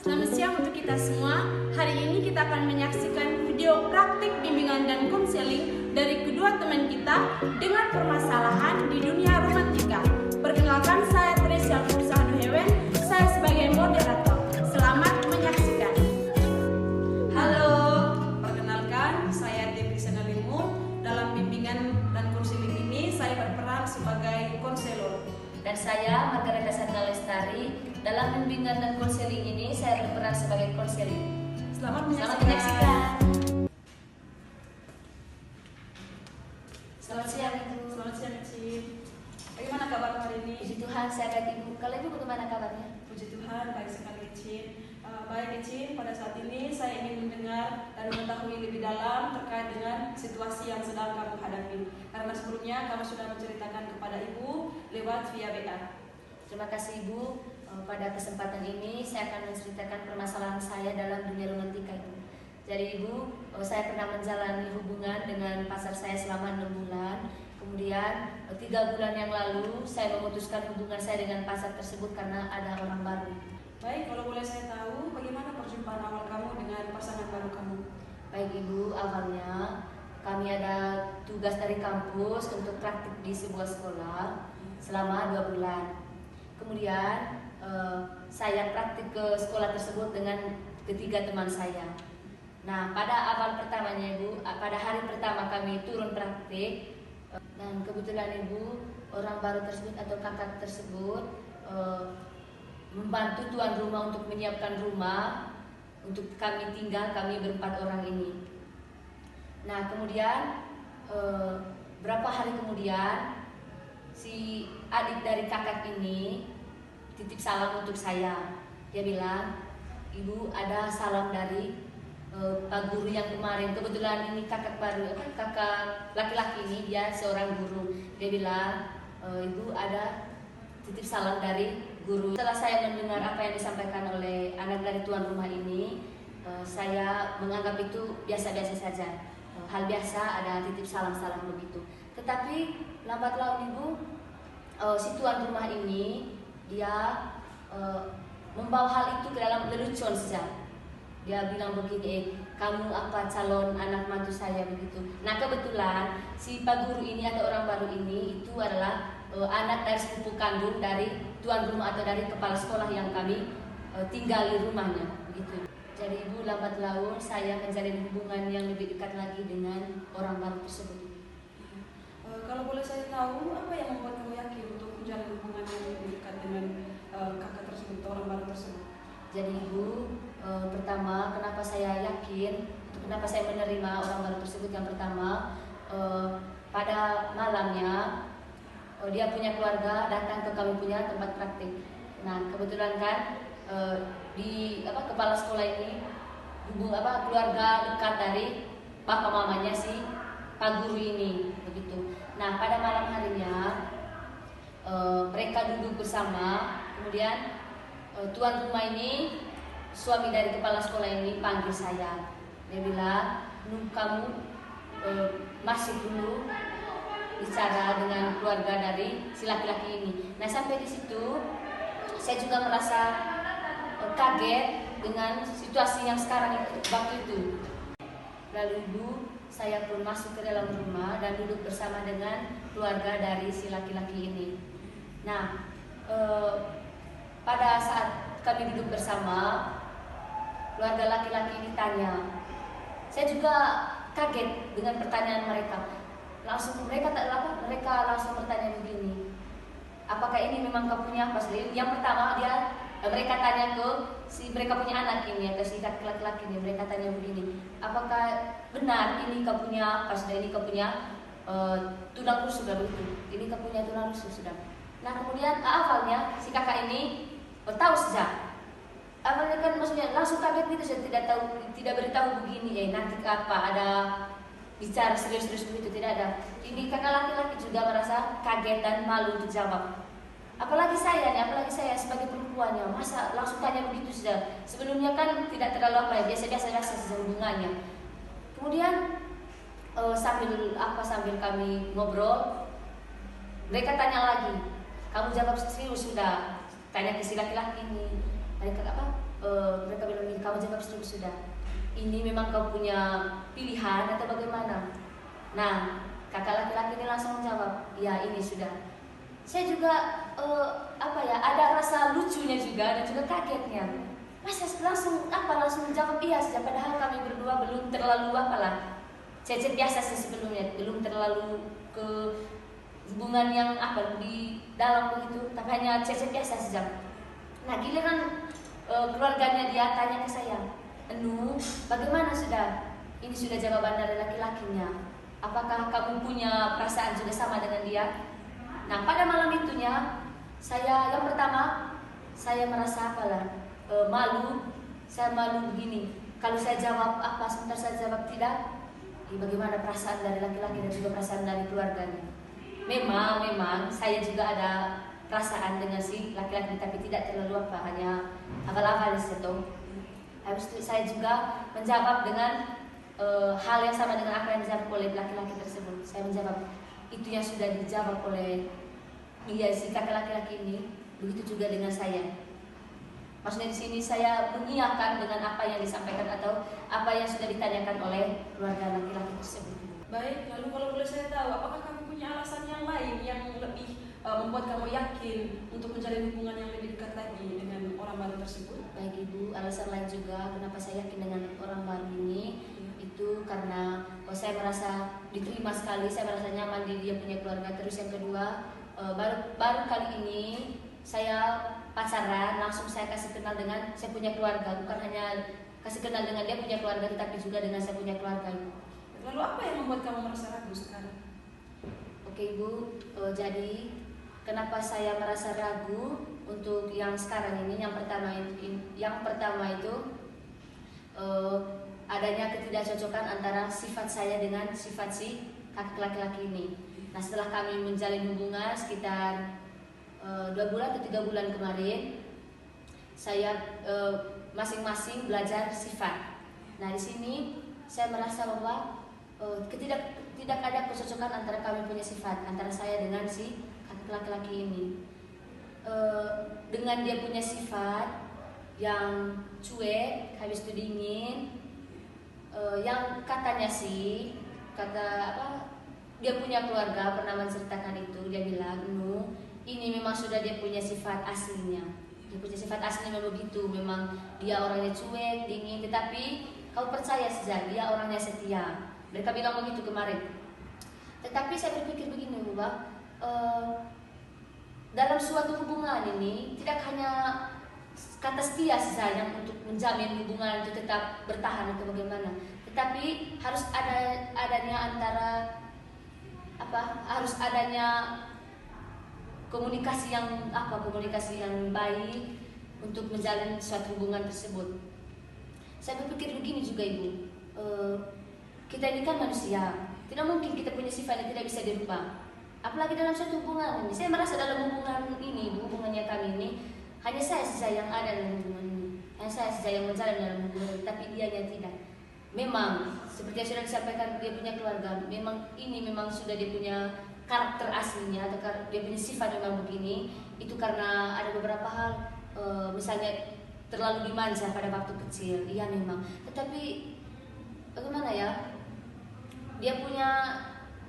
Selamat siang untuk kita semua. Hari ini kita akan menyaksikan video praktik bimbingan dan konseling dari kedua teman kita dengan permasalahan di dunia romantika. Perkenalkan, saya Tresia Hewen, saya sebagai moderator. Selamat menyaksikan. Halo, perkenalkan saya Devi Senalimu. Dalam bimbingan dan konseling ini saya berperan sebagai konselor. Dan saya Margareta Sandra Lestari. Dalam bimbingan dan konseling ini saya berperan sebagai konseling. Selamat menyaksikan. Selamat siang Ibu. Selamat siang Ici. Bagaimana kabar hari ini? Puji Tuhan, saya baik Ibu. Kalau Ibu bagaimana kabarnya? Puji Tuhan, baik sekali Ici. Baik Ici, pada saat ini saya ingin mendengar dan mengetahui lebih dalam terkait dengan situasi yang sedang kamu hadapi. Karena sebelumnya kamu sudah menceritakan kepada Ibu lewat via WA. Terima kasih Ibu. Pada kesempatan ini saya akan menceritakan permasalahan saya dalam dunia romantika Ibu. Jadi Ibu, saya pernah menjalani hubungan dengan pacar saya selama 6 bulan. Kemudian 3 bulan yang lalu saya memutuskan hubungan saya dengan pacar tersebut karena ada orang baru. Baik, kalau boleh saya tahu bagaimana perjumpaan awal kamu dengan pasangan baru kamu? Baik Ibu, awalnya kami ada tugas dari kampus untuk praktik di sebuah sekolah selama 2 bulan. Kemudian saya praktik ke sekolah tersebut dengan ketiga teman saya. Nah, pada awal pertamanya Ibu, pada hari pertama kami turun praktik, dan kebetulan Ibu, orang baru tersebut atau kakak tersebut membantu tuan rumah untuk menyiapkan rumah untuk kami tinggal, kami berempat orang ini. Nah, kemudian berapa hari kemudian si adik dari kakak ini titip salam untuk saya. Dia bilang, Ibu, ada salam dari Pak Guru yang kemarin. Kebetulan ini kakak baru, kakak laki-laki ini dia seorang guru. Dia bilang, Ibu, ada titip salam dari guru. Setelah saya mendengar apa yang disampaikan oleh anak dari tuan rumah ini, saya menganggap itu biasa-biasa saja. Hal biasa, ada titip salam-salam begitu. Tetapi lambat laun Ibu, si tuan rumah ini dia membawa hal itu ke dalam lelucon saja. Dia bilang begini, kamu apa calon anak mantu saya begitu. Nah, kebetulan si Pak Guru ini atau orang baru ini itu adalah anak dari sepupu kandung dari tuan rumah atau dari kepala sekolah yang kami tinggali rumahnya begitu. Jadi Ibu, lambat laun saya menjalin hubungan yang lebih dekat lagi dengan orang baru tersebut. Kalau boleh saya tahu, apa yang membuat kamu yakin untuk menjalin hubungan yang lebih dekat dengan kakak tersebut, orang baru tersebut? Jadi Ibu, pertama kenapa saya yakin, kenapa saya menerima orang baru tersebut, yang pertama pada malamnya dia punya keluarga datang ke kami punya tempat praktik. Nah, kebetulan kan di kepala sekolah ini keluarga dekat dari bapak mamanya si Pak Guru ini begitu. Nah, pada malam harinya mereka duduk bersama. Kemudian tuan rumah ini, suami dari kepala sekolah ini panggil saya. Dia bilang, kamu masih dulu bicara dengan keluarga dari si laki-laki ini. Nah, sampai di situ saya juga merasa kaget dengan situasi yang sekarang waktu itu. Lalu Ibu, saya pun masuk ke dalam rumah dan duduk bersama dengan keluarga dari si laki-laki ini. Nah, pada saat kami duduk bersama, keluarga laki-laki ini tanya. Saya juga kaget dengan pertanyaan mereka. Mereka langsung bertanya begini, apakah ini memang kau punya pas? Yang pertama mereka tanya ke mereka punya anak ini atau si laki-laki ini. Mereka tanya begini, apakah benar ini kau punya pas? Ini kau punya tulang rusuk sudah begitu. Ini kau punya tulang rusuk sudah. Nah, kemudian awalnya si kakak ini tahu saja. Awalnya kan maksudnya langsung kaget gitu, saya tidak beritahu begini nanti apa ada bicara serius-serius begitu, tidak ada. Ini kakak laki-laki juga merasa kaget dan malu untuk jawab. Apalagi saya sebagai perempuannya, masa langsung tanya begitu saja. Sebelumnya kan tidak terlalu biasa-biasa saja hubungannya. Kemudian sambil kami ngobrol, mereka tanya lagi, kamu jawab serius sudah? Tanya ke si laki-laki ini. Mereka kamu jawab sudah. Ini memang kau punya pilihan atau bagaimana? Nah, kakak laki-laki ini langsung menjawab, ya ini sudah. Saya juga ada rasa lucunya juga dan juga kagetnya. Masa langsung menjawab iya saja, padahal kami berdua belum terlalu cecet biasa sih sebelumnya, belum terlalu ke hubungan yang di dalam begitu, tapi hanya cecet biasa saja. Nah, giliran keluarganya dia tanya ke saya, bagaimana sudah? Ini sudah jawaban dari laki-lakinya. Apakah kamu punya perasaan juga sama dengan dia? Nah, pada malam itunya yang pertama saya merasa malu. Saya malu begini. Kalau saya jawab sebentar saya jawab tidak, bagaimana perasaan dari laki-laki dan juga perasaan dari keluarganya. Memang saya juga ada perasaan dengan si laki-laki, tapi tidak terlalu hanya hafal-hafal di situ. Habis itu saya juga menjawab dengan hal yang sama dengan apa yang dijawab oleh laki-laki tersebut. Saya menjawab itu yang sudah dijawab oleh si kakak laki-laki ini, begitu juga dengan saya. Maksudnya di sini saya mengiyakan dengan apa yang disampaikan atau apa yang sudah ditanyakan oleh keluarga laki-laki tersebut. Baik, lalu kalau boleh saya tahu, apakah kamu punya alasan yang lain yang lebih membuat kamu yakin untuk menjalin hubungan yang lebih dekat lagi dengan orang baru tersebut? Baik Ibu, alasan lain juga kenapa saya yakin dengan orang baru ini itu karena saya merasa diterima sekali, saya merasa nyaman di dia punya keluarga. Terus yang kedua, baru kali ini saya pacaran, langsung saya kasih kenal dengan saya punya keluarga, bukan hanya kasih kenal dengan dia punya keluarga, tetapi juga dengan saya punya keluarga. Lalu apa yang membuat kamu merasa ragu sekarang? Oke Ibu, jadi kenapa saya merasa ragu untuk yang sekarang ini? Yang pertama itu adanya ketidakcocokan antara sifat saya dengan sifat si laki-laki ini. Nah, setelah kami menjalin hubungan sekitar 2 bulan atau 3 bulan kemarin, saya masing-masing belajar sifat. Nah, di sini saya merasa bahwa tidak ada kecocokan antara kami punya sifat, antara saya dengan si laki-laki ini. Dengan dia punya sifat yang cuek, habis itu dingin, yang katanya dia punya keluarga pernah menceritakan itu. Dia bilang, ini memang sudah dia punya sifat aslinya. Dia punya sifat aslinya memang begitu. Memang dia orangnya cuek, dingin, tetapi kau percaya saja dia orangnya setia. Mereka bilang begitu kemarin. Tetapi saya berpikir begini, bahwa dalam suatu hubungan ini tidak hanya kata setia saja yang untuk menjamin hubungan itu tetap bertahan atau bagaimana, tetapi harus harus adanya komunikasi yang baik untuk menjalin suatu hubungan tersebut. Saya berpikir begini juga Ibu, kita ini kan manusia, tidak mungkin kita punya sifat yang tidak bisa dirubah. Apalagi dalam suatu hubungan ini, saya merasa dalam hubungannya kami ini, hanya saya saja yang ada dalam hubungan ini, hanya saya saja yang menjalin dalam hubungan ini, tapi dianya tidak. Memang seperti yang sudah disampaikan, dia punya keluarga, memang sudah dia punya karakter aslinya atau dia punya sifat memang begini. Itu karena ada beberapa hal, misalnya terlalu dimanja pada waktu kecil, iya memang. Tetapi bagaimana ya,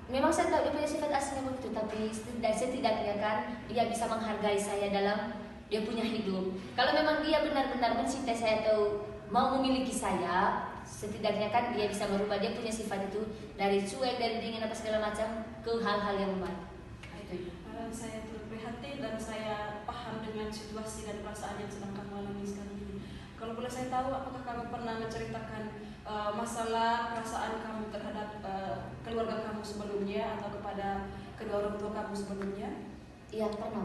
memang saya tahu dia punya sifat aslinya begitu, tapi setidaknya kan dia bisa menghargai saya dalam dia punya hidup. Kalau memang dia benar-benar mencintai saya atau mau memiliki saya, setidaknya kan dia bisa merubah dia punya sifat itu dari cuek, dari dingin apa segala macam ke hal-hal yang baik. Saya turut prihatin dan saya paham dengan situasi dan perasaan yang sedang kamu alami sekarang ini. Kalau boleh saya tahu, apakah kamu pernah menceritakan masalah perasaan kamu terhadap keluarga kamu sebelumnya atau kepada kedua orang tua kamu sebelumnya? Iya, pernah.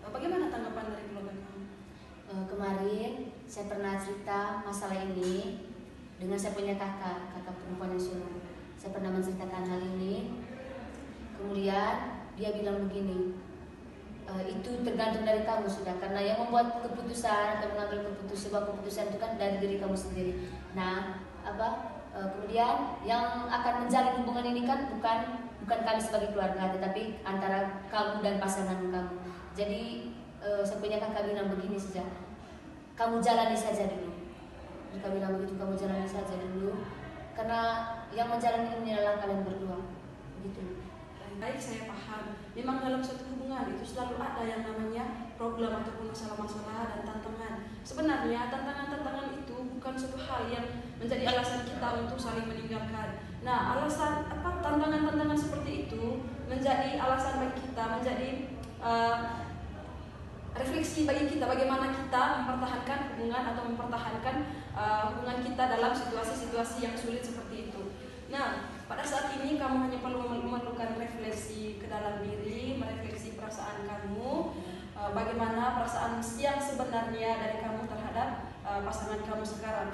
Bagaimana tanggapan dari keluarga kamu? Kemarin saya pernah cerita masalah ini dengan saya punya kakak perempuan yang sulung. Saya pernah menceritakan hal ini. Kemudian dia bilang begini, itu tergantung dari kamu sudah, karena yang membuat keputusan atau mengambil sebuah keputusan itu kan dari diri kamu sendiri. Nah, kemudian yang akan menjalin hubungan ini kan bukan kami sebagai keluarga, tetapi antara kamu dan pasangan kamu. Jadi saya punya kakak bilang begini saja, kamu jalani saja dulu. mereka bilang begitu, kamu jalani saja dulu, karena yang menjalani ini adalah kalian berdua, gitu. Baik, saya paham. Memang dalam suatu hubungan itu selalu ada yang namanya problem ataupun masalah-masalah dan tantangan. Sebenarnya tantangan-tantangan itu bukan suatu hal yang menjadi alasan kita untuk saling meninggalkan. Nah, alasan tantangan-tantangan seperti itu menjadi alasan bagi kita, menjadi refleksi bagi kita bagaimana kita mempertahankan hubungan atau mempertahankan hubungan kita dalam situasi-situasi yang sulit seperti itu. Nah, pada saat ini kamu hanya perlu memerlukan refleksi ke dalam diri, merefleksi perasaan kamu, bagaimana perasaan yang sebenarnya dari kamu terhadap pasangan kamu sekarang.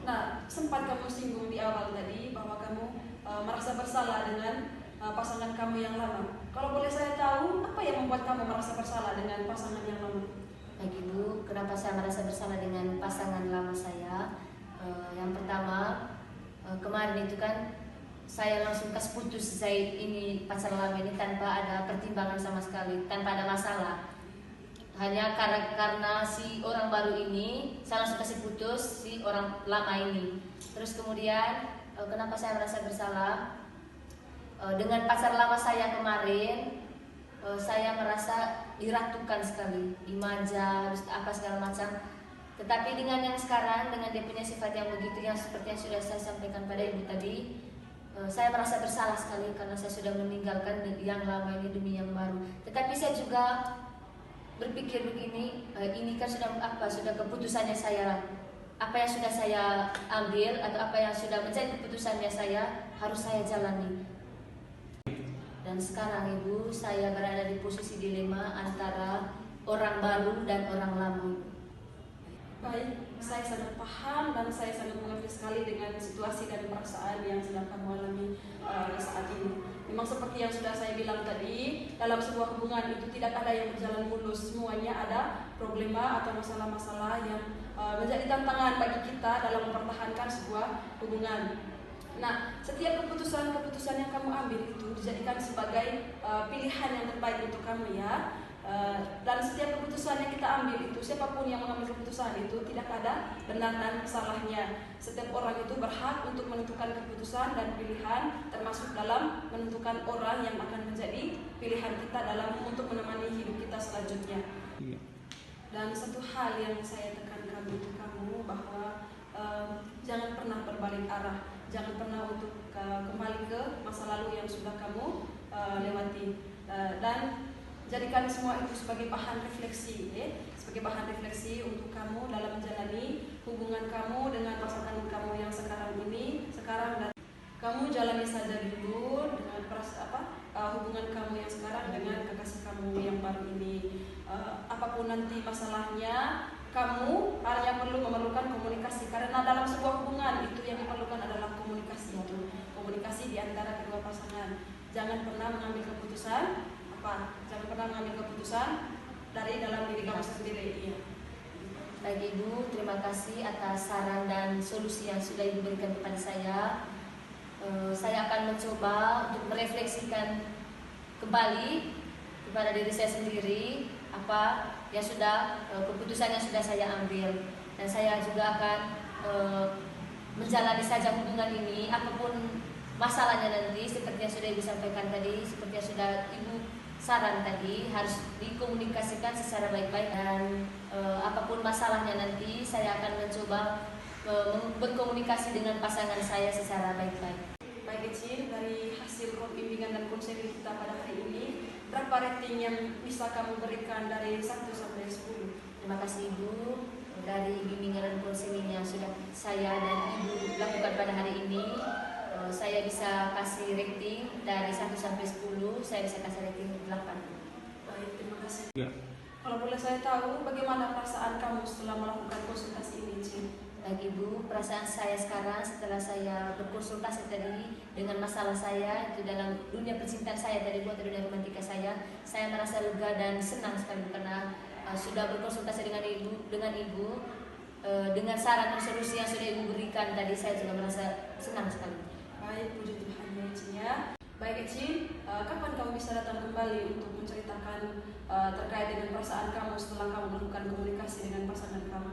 Nah, sempat kamu singgung di awal tadi bahwa kamu merasa bersalah dengan pasangan kamu yang lama. Kalau boleh saya tahu, apa yang membuat kamu merasa bersalah dengan pasangan yang lama? Baik Ibu, kenapa saya merasa bersalah dengan pasangan lama saya? Yang pertama, kemarin itu kan saya langsung kasih putus Zaid ini, pacar lama ini, tanpa ada pertimbangan sama sekali, tanpa ada masalah. Hanya karena si orang baru ini saya langsung kasih putus si orang lama ini. Terus kemudian kenapa saya merasa bersalah? Dengan pacar lama saya kemarin, saya merasa diratukan sekali, dimanja, harus apa segala macam. Tetapi dengan yang sekarang, dengan dia punya sifat yang begitu, yang seperti yang sudah saya sampaikan pada Ibu tadi, saya merasa bersalah sekali karena saya sudah meninggalkan yang lama ini demi yang baru. Tetapi saya juga berpikir begini, ini kan sudah keputusannya saya, apa yang sudah saya ambil atau apa yang sudah menjadi keputusannya saya, harus saya jalani. Dan sekarang Ibu, saya berada di posisi dilema antara orang baru dan orang lama. Baik, saya sangat paham dan saya sangat mengerti sekali dengan situasi dan perasaan yang sedang kamu alami saat ini. Memang seperti yang sudah saya bilang tadi, dalam sebuah hubungan itu tidak ada yang berjalan mulus. Semuanya ada problema atau masalah-masalah yang menjadi tantangan bagi kita dalam mempertahankan sebuah hubungan. Nah, setiap keputusan yang kamu ambil itu dijadikan sebagai pilihan yang terbaik untuk kamu ya. Dan setiap keputusan yang kita ambil itu, siapapun yang mengambil keputusan itu tidak ada benar dan salahnya. Setiap orang itu berhak untuk menentukan keputusan dan pilihan, termasuk dalam menentukan orang yang akan menjadi pilihan kita dalam untuk menemani hidup kita selanjutnya. Dan satu hal yang saya tekankan untuk kamu bahwa jangan pernah berbalik arah, jangan pernah untuk kembali ke masa lalu yang sudah kamu lewati, dan jadikan semua itu sebagai bahan refleksi, sebagai bahan refleksi untuk kamu dalam menjalani hubungan kamu dengan pasangan kamu yang sekarang ini. Dan kamu jalani saja dulu dengan hubungan kamu yang sekarang dengan kekasih kamu yang baru ini. Apapun nanti masalahnya, kamu hanya perlu memerlukan komunikasi, karena dalam sebuah hubungan itu yang diperlukan adalah komunikasi, komunikasi di antara kedua pasangan. Jangan pernah mengambil keputusan dari dalam diri kamu sendiri. Baik Ibu, terima kasih atas saran dan solusi yang sudah Ibu berikan kepada saya. Saya akan mencoba untuk merefleksikan kembali kepada diri saya sendiri apa yang sudah keputusan yang sudah saya ambil, dan saya juga akan menjalani saja hubungan ini apapun masalahnya nanti, seperti yang sudah Ibu sampaikan tadi, seperti yang sudah Ibu saran tadi, harus dikomunikasikan secara baik-baik, dan apapun masalahnya nanti saya akan mencoba berkomunikasi dengan pasangan saya secara baik-baik. Baik Ecin, dari hasil bimbingan dan konseling kita pada hari ini, berapa rating yang bisa kamu berikan dari 1 sampai 10? Terima kasih Ibu, dari bimbingan dan konseling yang sudah saya dan Ibu lakukan pada hari ini, saya bisa kasih rating dari 1 sampai 10, saya bisa kasih rating 8. Baik, terima kasih. Ya. Kalau boleh saya tahu, bagaimana perasaan kamu setelah melakukan konsultasi ini, Cin? Baik Ibu, perasaan saya sekarang setelah saya berkonsultasi tadi dengan masalah saya itu dalam dunia percintaan saya tadi, buat dunia romantika saya merasa lega dan senang sekali karena sudah berkonsultasi dengan Ibu, dengan saran dan solusi yang sudah Ibu berikan tadi, saya juga merasa senang sekali. Baik, puji Tuhan ya Ecin ya. Baik Ecin, kapan kamu bisa datang kembali untuk menceritakan terkait dengan perasaan kamu setelah kamu melakukan komunikasi dengan pasangan kamu?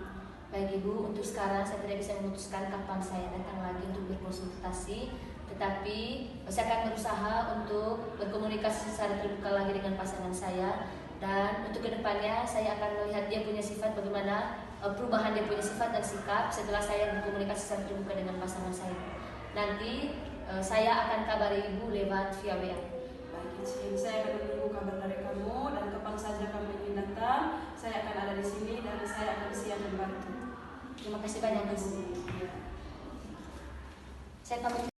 Baik Ibu, untuk sekarang saya tidak bisa memutuskan kapan saya datang lagi untuk berkonsultasi, tetapi saya akan berusaha untuk berkomunikasi secara terbuka lagi dengan pasangan saya, dan untuk kedepannya saya akan melihat dia punya sifat bagaimana, perubahan dia punya sifat dan sikap setelah saya berkomunikasi secara terbuka dengan pasangan saya. Nanti saya akan kabari Ibu lewat via WA. Baik izin, saya akan menunggu kabar dari kamu, dan kapan saja kamu ingin datang, saya akan ada di sini dan saya akan siap membantu. Terima kasih banyak Ibu. Ya. Saya pamit.